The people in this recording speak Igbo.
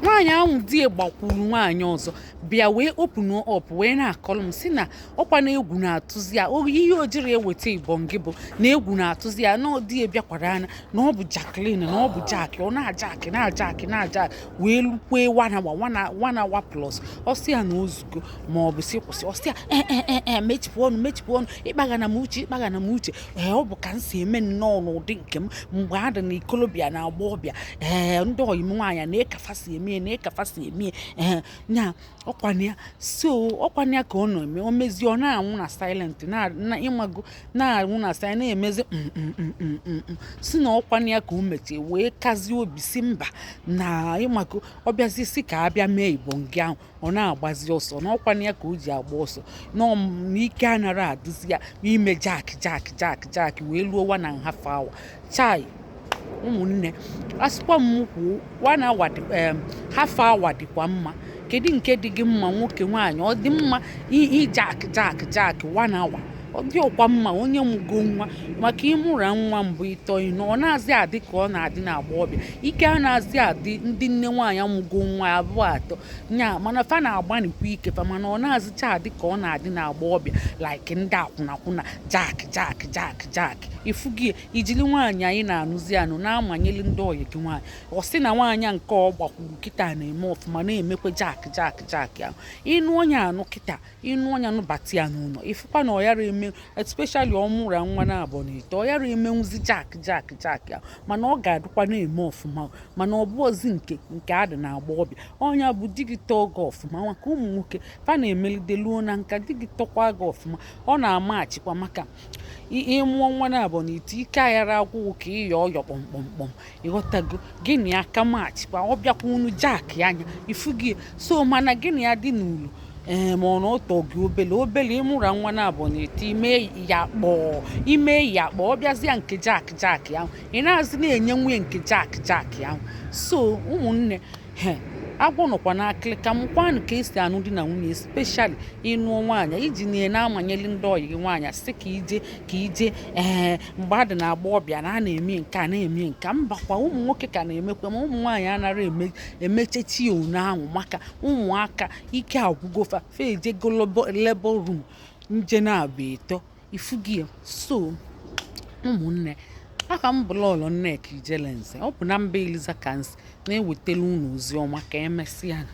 nwaanyị ahụ di gbakwuru nwaanyị ọzọ bịa wee open up wee na-akọrọ m si na ọkwa na egwu na-atụzi ya ihe o jiri eweta ibonge bụ na egwu na-atụzi ya na ọdị bịakwara anya na ọ bụ Jacqueline na ọ bụ Jack ọ na-aja wee lukwe wanawa plus ọsị ya na ozugo ma ọ bụ si kwụsị ọsị ya mechipụ ọnụ ịkpagana m uche ọ bụ ka m si eme nnọọ n'ụdị nke m mgbe a dị na ikolobịa na agba ọbịa ndị ọyị m nwaanyị na-ekafasi eme nya ọkwana ya ka ọ nọ eme o mezie ọ na-anwụ na silent na ịmago na-anwụ na silent na-emezi si na ọkwana ya ka o mechie wee kazie obi si mba na ịmago ọ bịazi si ka abịa mee ibonge ahụ ọ na-agbazi ọsọ na ọkwana ya ka o ji agba ọsọ n'ike anara adịzi ya ime jack wee luo 1.5 hour chai ụmụnne asịkwa m kwuo 1 hour half hour dịkwa mma kedu nke dị gị mma nwoke nwaanyị ọ dị mma jack 1 hour ọ dị ọkwa mma onye mụgo nwa maka ịmụra nwa mbụ ịtọ ịnọ ọ na-azị adị ka ọ na-adị n'agba ọbịa ike a na-azị adị ndị nne nwaanyị amụgo nwa abụọ atọ nya mana fa na-agbanikwa ike fa mana ọ na-azịcha adị ka ọ na-adị n'agba ọbịa like ndị akwụnakwụna jack ifugie ijili nwaanyị anyị na-anụzi anụ na-amanyeli ndị ọyị gị nwaanyị ọ sị na nwaanyị nke ọ gbakwuru kịta na-eme ọfụma na-emekwa jack ahụ ịnụ onye anụ kịta ịnụ onye anụ bata ya n'ụlọ ifụkwa na ọ yara eme especially ọ mụra nwa na-abọ n'ite ọ yara emenwuzi jack ahụ mana ọ ga-adịkwa na-eme ọfụma mana ọ bụọzi nke adị na-agba ọbịa ọnya bụ digita oge ọfụma maka ụmụ nwoke fa na-emelideluo na nka digitọkwa gị ọfụma ọ na-amachikwa maka ịmụọ nwa na-abọ n'ite ike aghara agwụ ka ịyọ ọyọ kpọmkpọm ịghọtago gịnị aka machikwa ọ bịakwa unu jack anya ifugie so mana gịnị ya dị n'ụlọ ma ọ na ọtọ gị obele ịmụra nwa na-abọ n'ite ime ya kpọọ ọ bịazịa nke jack ahụ ị na-azị na-enye nwunye nke jack ahụ so ụmụnne agwọ nọkwa n'akịlịka mkwanụ ka esi anụ di na nwunye especially ịnụọ nwaanyị iji na-amanyeli ndị ọyị gị nwaanyị sị ka ije mgbe a dị na-agba ọbịa na a na-eme nke a na-eme nka mbakwa ụmụ nwoke ka na-emekwa ma ụmụ nwaanyị anara emechechi one ahụ maka ụmụaka ike agwụgofa fejego labor room nje na-abụ ịtọ ifugie so ụmụnne aka m bụ Lọlọ Nneka Ijelenze ọ bụ na mba Eliza Kansi na-ewetara unu ozi ọma ka emesịa